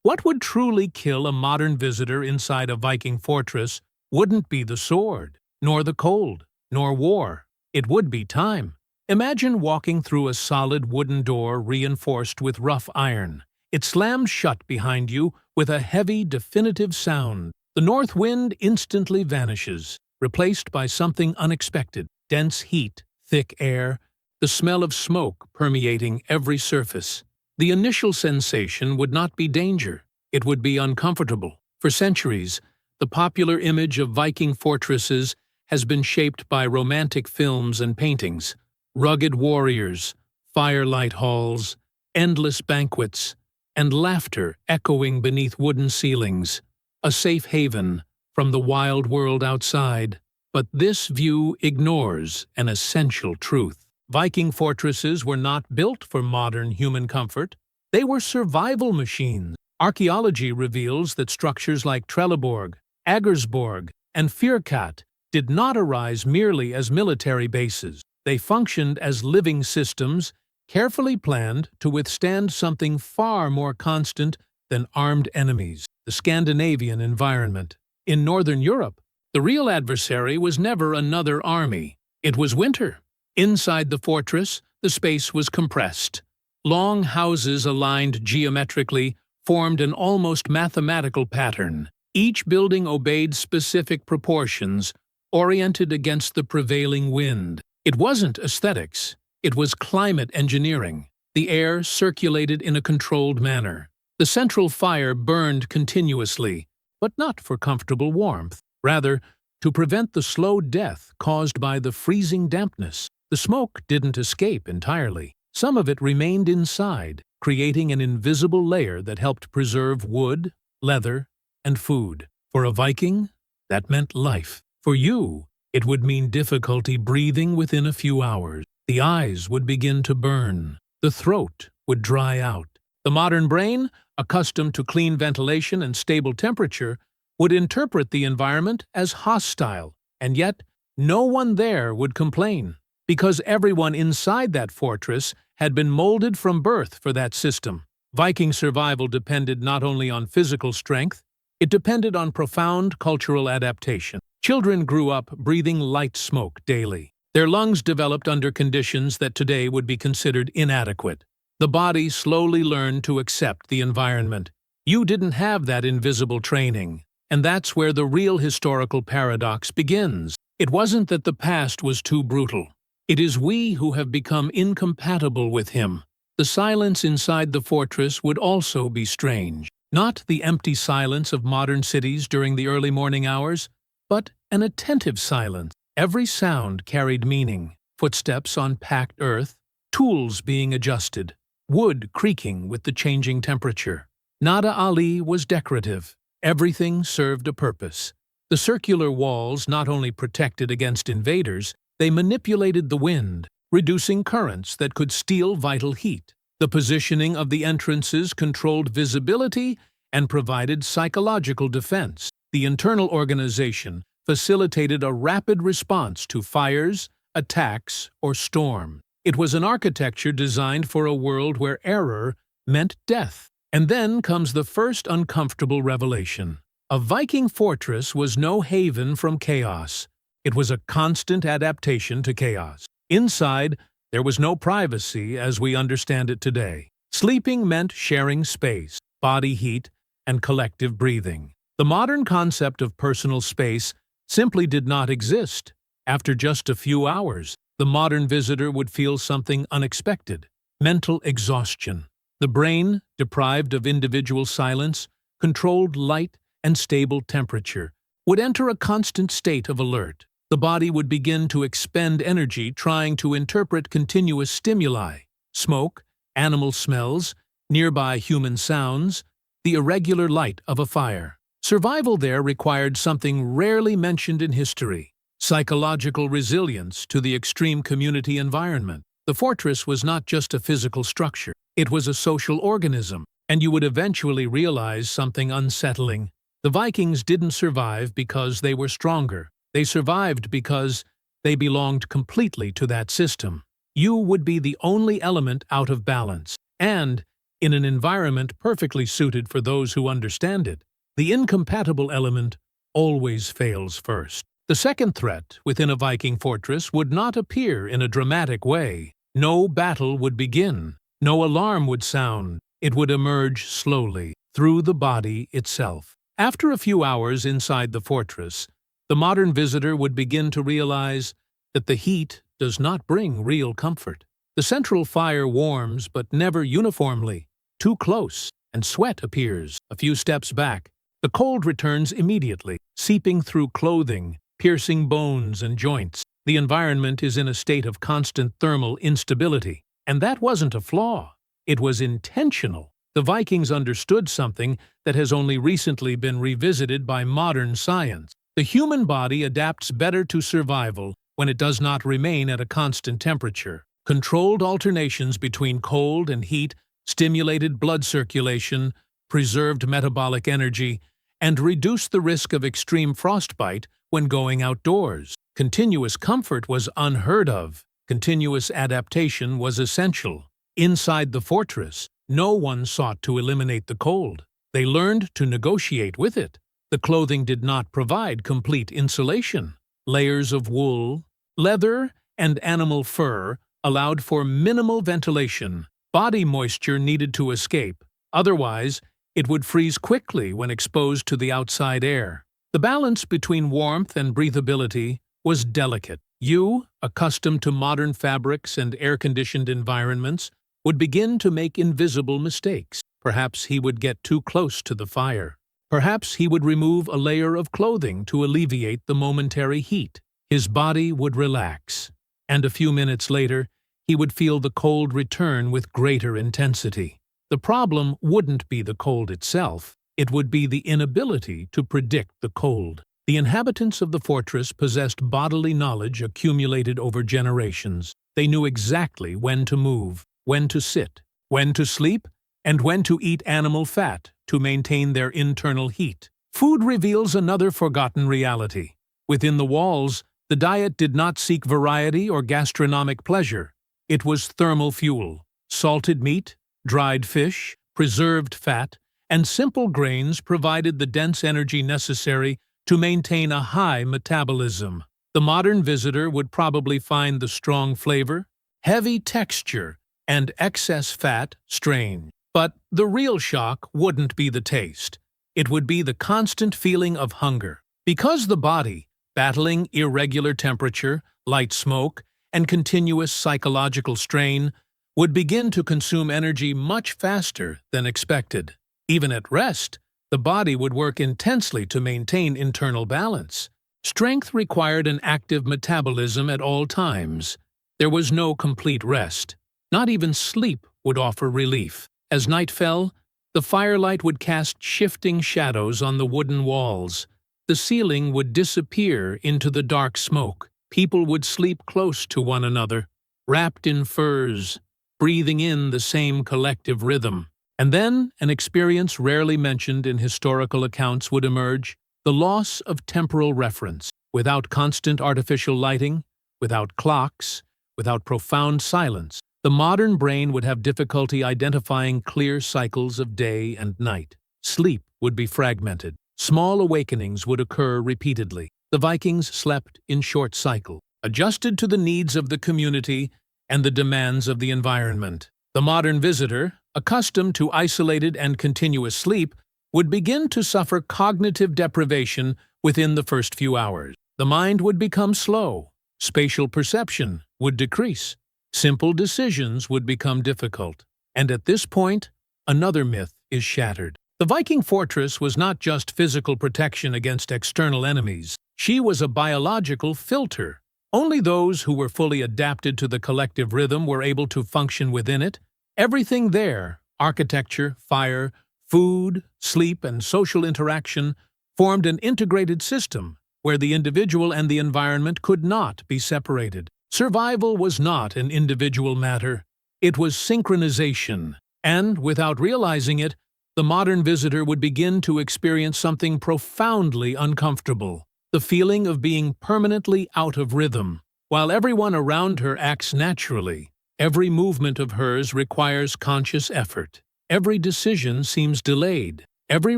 What would truly kill a modern visitor inside a Viking fortress wouldn't be the sword, nor the cold, nor war. It would be time. Imagine walking through a solid wooden door reinforced with rough iron. It slams shut behind you with a heavy, definitive sound. The north wind instantly vanishes, replaced by something unexpected: dense heat, thick air, the smell of smoke permeating every surface. The initial sensation would not be danger. It would be uncomfortable. For centuries, the popular image of Viking fortresses has been shaped by romantic films and paintings. Rugged warriors, firelight halls, endless banquets, and laughter echoing beneath wooden ceilings. A safe haven from the wild world outside. But this view ignores an essential truth. Viking fortresses were not built for modern human comfort. They were survival machines. Archaeology reveals that structures like Trelleborg, Aggersborg, and Fyrkat did not arise merely as military bases. They functioned as living systems, carefully planned to withstand something far more constant than armed enemies: the Scandinavian environment. In Northern Europe, the real adversary was never another army. It was winter. Inside the fortress, the space was compressed. Long houses aligned geometrically formed an almost mathematical pattern. Each building obeyed specific proportions, oriented against the prevailing wind. It wasn't aesthetics. It was climate engineering. The air circulated in a controlled manner. The central fire burned continuously, but not for comfortable warmth. Rather, to prevent the slow death caused by the freezing dampness. The smoke didn't escape entirely. Some of it remained inside, creating an invisible layer that helped preserve wood, leather, and food. For a Viking, that meant life. For you, it would mean difficulty breathing within a few hours. The eyes would begin to burn. The throat would dry out. The modern brain, accustomed to clean ventilation and stable temperature, would interpret the environment as hostile, and yet no one there would complain, because everyone inside that fortress had been molded from birth for that system. Viking survival depended not only on physical strength, it depended on profound cultural adaptation. Children grew up breathing light smoke daily. Their lungs developed under conditions that today would be considered inadequate. The body slowly learned to accept the environment. You didn't have that invisible training. And that's where the real historical paradox begins. It wasn't that the past was too brutal. It is we who have become incompatible with him. The silence inside the fortress would also be strange. Not the empty silence of modern cities during the early morning hours, but an attentive silence. Every sound carried meaning: footsteps on packed earth, tools being adjusted, wood creaking with the changing temperature. Nada Ali was decorative. Everything served a purpose. The circular walls not only protected against invaders, they manipulated the wind, reducing currents that could steal vital heat. The positioning of the entrances controlled visibility and provided psychological defense. The internal organization facilitated a rapid response to fires, attacks, or storm. It was an architecture designed for a world where error meant death. And then comes the first uncomfortable revelation. A Viking fortress was no haven from chaos. It was a constant adaptation to chaos. Inside, there was no privacy as we understand it today. Sleeping meant sharing space, body heat, and collective breathing. The modern concept of personal space simply did not exist. After just a few hours, the modern visitor would feel something unexpected: mental exhaustion. The brain, deprived of individual silence, controlled light, and stable temperature, would enter a constant state of alert. The body would begin to expend energy trying to interpret continuous stimuli: smoke, animal smells, nearby human sounds, the irregular light of a fire. Survival there required something rarely mentioned in history: psychological resilience to the extreme community environment. The fortress was not just a physical structure. It was a social organism, and you would eventually realize something unsettling. The Vikings didn't survive because they were stronger. They survived because they belonged completely to that system. You would be the only element out of balance, and in an environment perfectly suited for those who understand it. The incompatible element always fails first. The second threat within a Viking fortress would not appear in a dramatic way. No battle would begin. No alarm would sound. It would emerge slowly, through the body itself. After a few hours inside the fortress, the modern visitor would begin to realize that the heat does not bring real comfort. The central fire warms, but never uniformly. Too close, and sweat appears. A few steps back. The cold returns immediately, seeping through clothing, piercing bones and joints. The environment is in a state of constant thermal instability. And that wasn't a flaw. It was intentional. The Vikings understood something that has only recently been revisited by modern science. The human body adapts better to survival when it does not remain at a constant temperature. Controlled alternations between cold and heat stimulated blood circulation, preserved metabolic energy, and reduced the risk of extreme frostbite when going outdoors. Continuous comfort was unheard of. Continuous adaptation was essential. Inside the fortress, no one sought to eliminate the cold. They learned to negotiate with it. The clothing did not provide complete insulation. Layers of wool, leather, and animal fur allowed for minimal ventilation. Body moisture needed to escape. Otherwise, it would freeze quickly when exposed to the outside air. The balance between warmth and breathability was delicate. You, accustomed to modern fabrics and air-conditioned environments, would begin to make invisible mistakes. Perhaps he would get too close to the fire. Perhaps he would remove a layer of clothing to alleviate the momentary heat. His body would relax, and a few minutes later, he would feel the cold return with greater intensity. The problem wouldn't be the cold itself, it would be the inability to predict the cold. The inhabitants of the fortress possessed bodily knowledge accumulated over generations. They knew exactly when to move, when to sit, when to sleep, and when to eat animal fat to maintain their internal heat. Food reveals another forgotten reality. Within the walls, the diet did not seek variety or gastronomic pleasure. It was thermal fuel. Salted meat, dried fish, preserved fat, and simple grains provided the dense energy necessary to maintain a high metabolism. The modern visitor would probably find the strong flavor, heavy texture, and excess fat strange. But the real shock wouldn't be the taste. It would be the constant feeling of hunger. Because the body, battling irregular temperature, light smoke, and continuous psychological strain, would begin to consume energy much faster than expected. Even at rest, the body would work intensely to maintain internal balance. Strength required an active metabolism at all times. There was no complete rest. Not even sleep would offer relief. As night fell, the firelight would cast shifting shadows on the wooden walls. The ceiling would disappear into the dark smoke. People would sleep close to one another, wrapped in furs, breathing in the same collective rhythm. And then an experience rarely mentioned in historical accounts would emerge: the loss of temporal reference. Without constant artificial lighting, without clocks, without profound silence, the modern brain would have difficulty identifying clear cycles of day and night. Sleep would be fragmented. Small awakenings would occur repeatedly. The Vikings slept in short cycle, adjusted to the needs of the community and the demands of the environment. The modern visitor, accustomed to isolated and continuous sleep, would begin to suffer cognitive deprivation within the first few hours. The mind would become slow. Spatial perception would decrease. Simple decisions would become difficult. And at this point, another myth is shattered. The Viking fortress was not just physical protection against external enemies. She was a biological filter. Only those who were fully adapted to the collective rhythm were able to function within it. Everything there, architecture, fire, food, sleep, and social interaction, formed an integrated system where the individual and the environment could not be separated. Survival was not an individual matter. It was synchronization. And, without realizing it, the modern visitor would begin to experience something profoundly uncomfortable: the feeling of being permanently out of rhythm. While everyone around her acts naturally, every movement of hers requires conscious effort. Every decision seems delayed. Every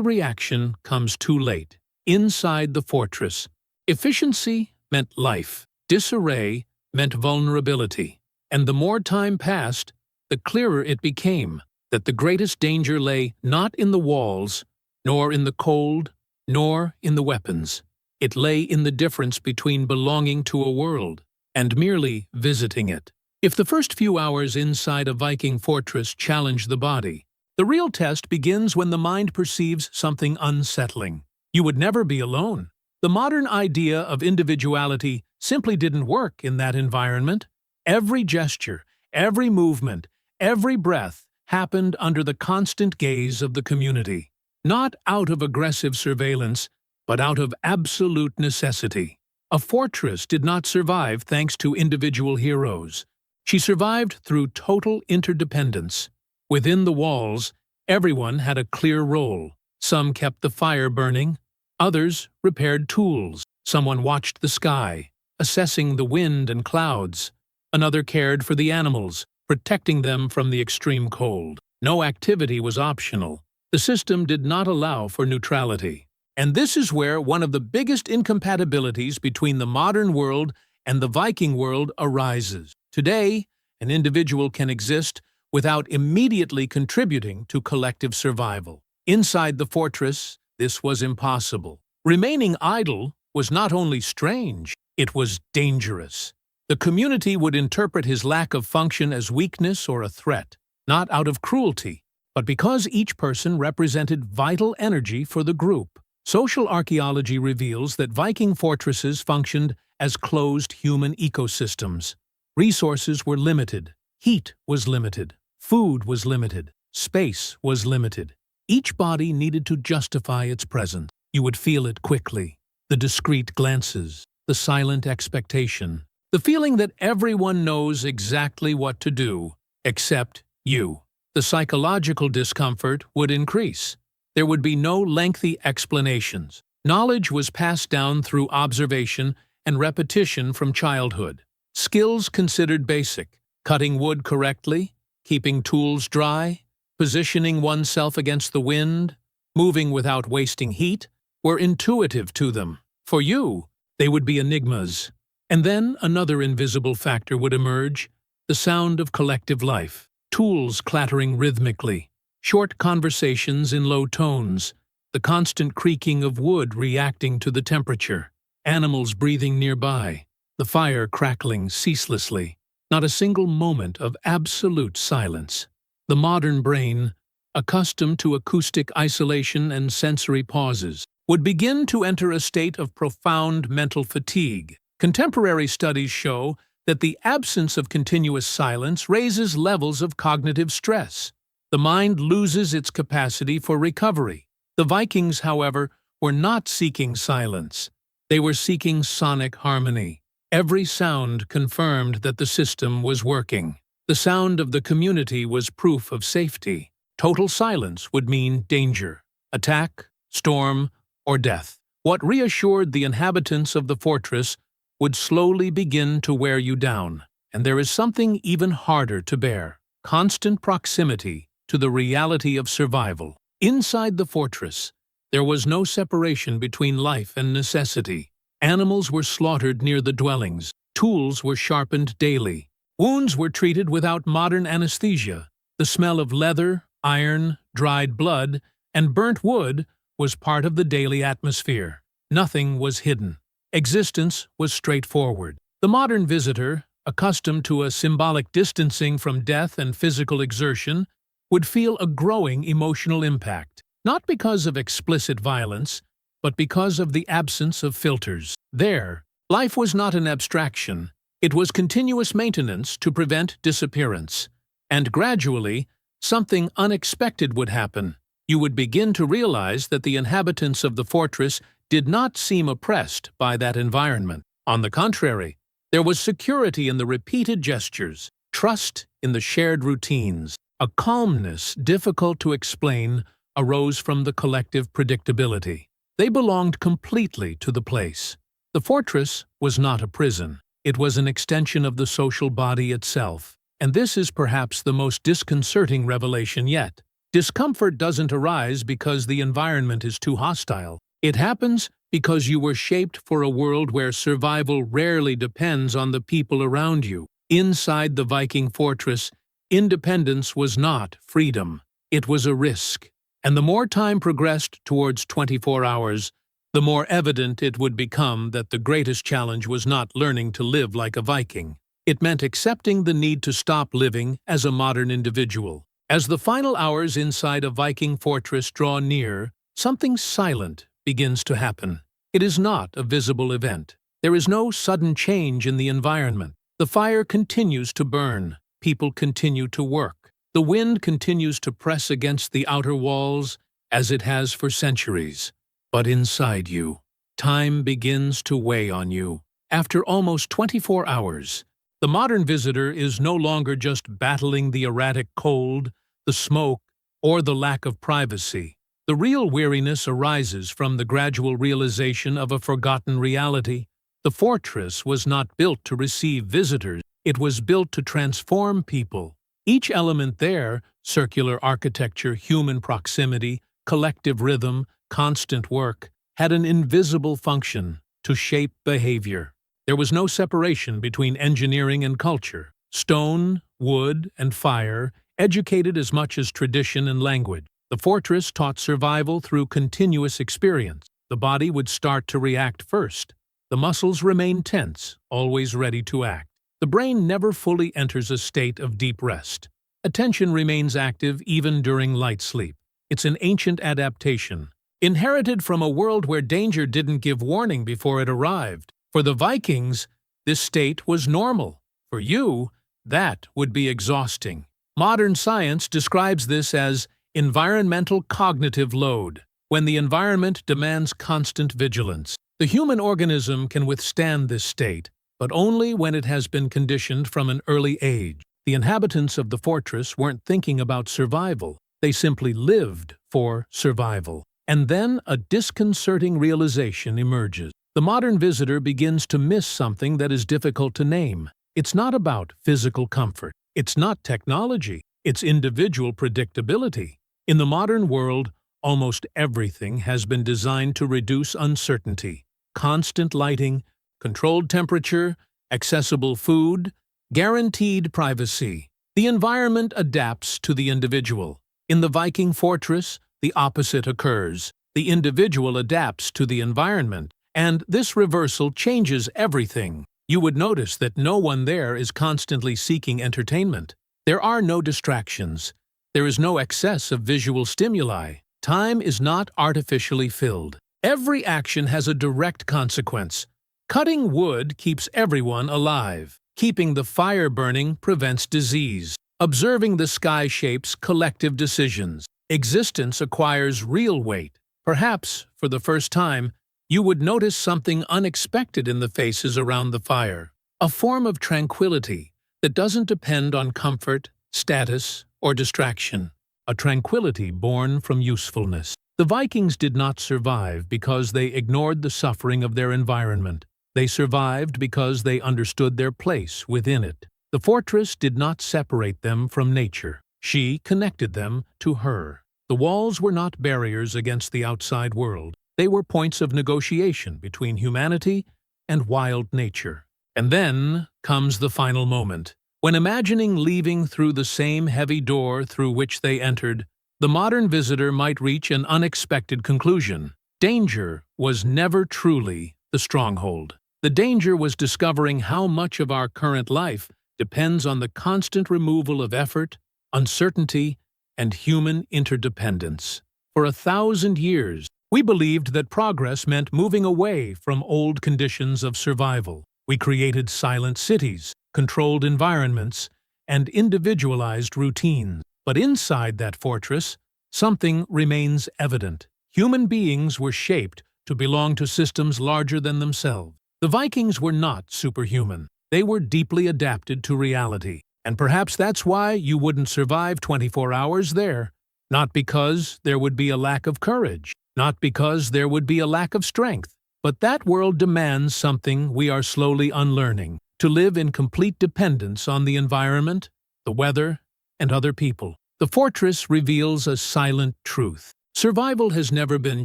reaction comes too late. Inside the fortress, efficiency meant life. Disarray meant vulnerability. And the more time passed, the clearer it became that the greatest danger lay not in the walls, nor in the cold, nor in the weapons. It lay in the difference between belonging to a world and merely visiting it. If the first few hours inside a Viking fortress challenge the body, the real test begins when the mind perceives something unsettling. You would never be alone. The modern idea of individuality simply didn't work in that environment. Every gesture, every movement, every breath happened under the constant gaze of the community. Not out of aggressive surveillance, but out of absolute necessity. A fortress did not survive thanks to individual heroes. She survived through total interdependence. Within the walls, everyone had a clear role. Some kept the fire burning, others repaired tools. Someone watched the sky, assessing the wind and clouds. Another cared for the animals, protecting them from the extreme cold. No activity was optional. The system did not allow for neutrality. And this is where one of the biggest incompatibilities between the modern world and the Viking world arises. Today, an individual can exist without immediately contributing to collective survival. Inside the fortress, this was impossible. Remaining idle was not only strange, it was dangerous. The community would interpret his lack of function as weakness or a threat, not out of cruelty, but because each person represented vital energy for the group. Social archaeology reveals that Viking fortresses functioned as closed human ecosystems. Resources were limited, heat was limited, food was limited, space was limited. Each body needed to justify its presence. You would feel it quickly. The discreet glances, the silent expectation, the feeling that everyone knows exactly what to do, except you. The psychological discomfort would increase. There would be no lengthy explanations. Knowledge was passed down through observation and repetition from childhood. Skills considered basic: cutting wood correctly, keeping tools dry, positioning oneself against the wind, moving without wasting heat, were intuitive to them. For you, they would be enigmas. And then another invisible factor would emerge: the sound of collective life. Tools clattering rhythmically, short conversations in low tones, the constant creaking of wood reacting to the temperature, animals breathing nearby, the fire crackling ceaselessly, not a single moment of absolute silence. The modern brain, accustomed to acoustic isolation and sensory pauses, would begin to enter a state of profound mental fatigue. Contemporary studies show that the absence of continuous silence raises levels of cognitive stress. The mind loses its capacity for recovery. The Vikings, however, were not seeking silence. They were seeking sonic harmony. Every sound confirmed that the system was working. The sound of the community was proof of safety. Total silence would mean danger, attack, storm, or death. What reassured the inhabitants of the fortress would slowly begin to wear you down. And there is something even harder to bear: constant proximity to the reality of survival. Inside the fortress, there was no separation between life and necessity. Animals were slaughtered near the dwellings. Tools were sharpened daily. Wounds were treated without modern anesthesia. The smell of leather, iron, dried blood, and burnt wood was part of the daily atmosphere. Nothing was hidden. Existence was straightforward. The modern visitor, accustomed to a symbolic distancing from death and physical exertion, would feel a growing emotional impact, not because of explicit violence, but because of the absence of filters. There, life was not an abstraction. It was continuous maintenance to prevent disappearance. And gradually, something unexpected would happen. You would begin to realize that the inhabitants of the fortress did not seem oppressed by that environment. On the contrary, there was security in the repeated gestures, trust in the shared routines. A calmness difficult to explain arose from the collective predictability. They belonged completely to the place. The fortress was not a prison. It was an extension of the social body itself. And this is perhaps the most disconcerting revelation yet. Discomfort doesn't arise because the environment is too hostile. It happens because you were shaped for a world where survival rarely depends on the people around you. Inside the Viking fortress, independence was not freedom. It was a risk. And the more time progressed towards 24 hours, the more evident it would become that the greatest challenge was not learning to live like a Viking. It meant accepting the need to stop living as a modern individual. As the final hours inside a Viking fortress draw near, something silent begins to happen. It is not a visible event. There is no sudden change in the environment. The fire continues to burn. People continue to work. The wind continues to press against the outer walls as it has for centuries. But inside you, time begins to weigh on you. After almost 24 hours, the modern visitor is no longer just battling the erratic cold, the smoke, or the lack of privacy. The real weariness arises from the gradual realization of a forgotten reality. The fortress was not built to receive visitors. It was built to transform people. Each element there, circular architecture, human proximity, collective rhythm, constant work, had an invisible function to shape behavior. There was no separation between engineering and culture. Stone, wood, and fire educated as much as tradition and language. The fortress taught survival through continuous experience. The body would start to react first. The muscles remain tense, always ready to act. The brain never fully enters a state of deep rest. Attention remains active even during light sleep. It's an ancient adaptation, inherited from a world where danger didn't give warning before it arrived. For the Vikings, this state was normal. For you, that would be exhausting. Modern science describes this as environmental cognitive load, when the environment demands constant vigilance. The human organism can withstand this state, but only when it has been conditioned from an early age. The inhabitants of the fortress weren't thinking about survival. They simply lived for survival. And then a disconcerting realization emerges. The modern visitor begins to miss something that is difficult to name. It's not about physical comfort. It's not technology. It's individual predictability. In the modern world, almost everything has been designed to reduce uncertainty. Constant lighting, controlled temperature, accessible food, guaranteed privacy. The environment adapts to the individual. In the Viking fortress, the opposite occurs. The individual adapts to the environment, and this reversal changes everything. You would notice that no one there is constantly seeking entertainment. There are no distractions. There is no excess of visual stimuli. Time is not artificially filled. Every action has a direct consequence. Cutting wood keeps everyone alive. Keeping the fire burning prevents disease. Observing the sky shapes collective decisions. Existence acquires real weight. Perhaps, for the first time, you would notice something unexpected in the faces around the fire. A form of tranquility that doesn't depend on comfort, status, or distraction. A tranquility born from usefulness. The Vikings did not survive because they ignored the suffering of their environment. They survived because they understood their place within it. The fortress did not separate them from nature. She connected them to her. The walls were not barriers against the outside world. They were points of negotiation between humanity and wild nature. And then comes the final moment. When imagining leaving through the same heavy door through which they entered, the modern visitor might reach an unexpected conclusion. Danger was never truly the stronghold. The danger was discovering how much of our current life depends on the constant removal of effort, uncertainty, and human interdependence. For 1,000 years, we believed that progress meant moving away from old conditions of survival. We created silent cities, controlled environments, and individualized routines. But inside that fortress, something remains evident. Human beings were shaped to belong to systems larger than themselves. The Vikings were not superhuman. They were deeply adapted to reality. And perhaps that's why you wouldn't survive 24 hours there. Not because there would be a lack of courage, not because there would be a lack of strength, but that world demands something we are slowly unlearning: to live in complete dependence on the environment, the weather, and other people. The fortress reveals a silent truth. Survival has never been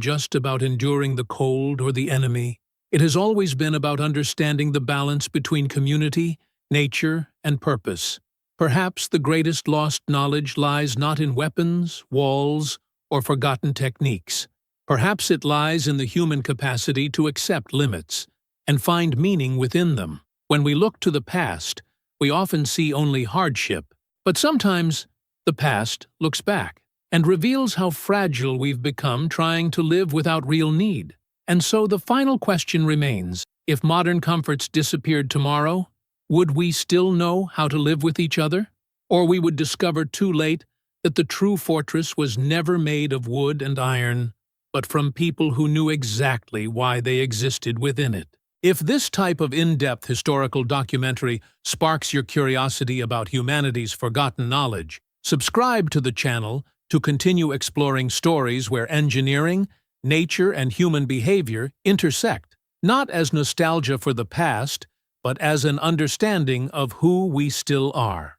just about enduring the cold or the enemy. It has always been about understanding the balance between community, nature, and purpose. Perhaps the greatest lost knowledge lies not in weapons, walls, or forgotten techniques. Perhaps it lies in the human capacity to accept limits and find meaning within them. When we look to the past, we often see only hardship, but sometimes the past looks back and reveals how fragile we've become trying to live without real need. And so the final question remains, if modern comforts disappeared tomorrow, would we still know how to live with each other? Or we would discover too late that the true fortress was never made of wood and iron, but from people who knew exactly why they existed within it. If this type of in-depth historical documentary sparks your curiosity about humanity's forgotten knowledge, subscribe to the channel to continue exploring stories where engineering, nature, and human behavior intersect, not as nostalgia for the past, but as an understanding of who we still are.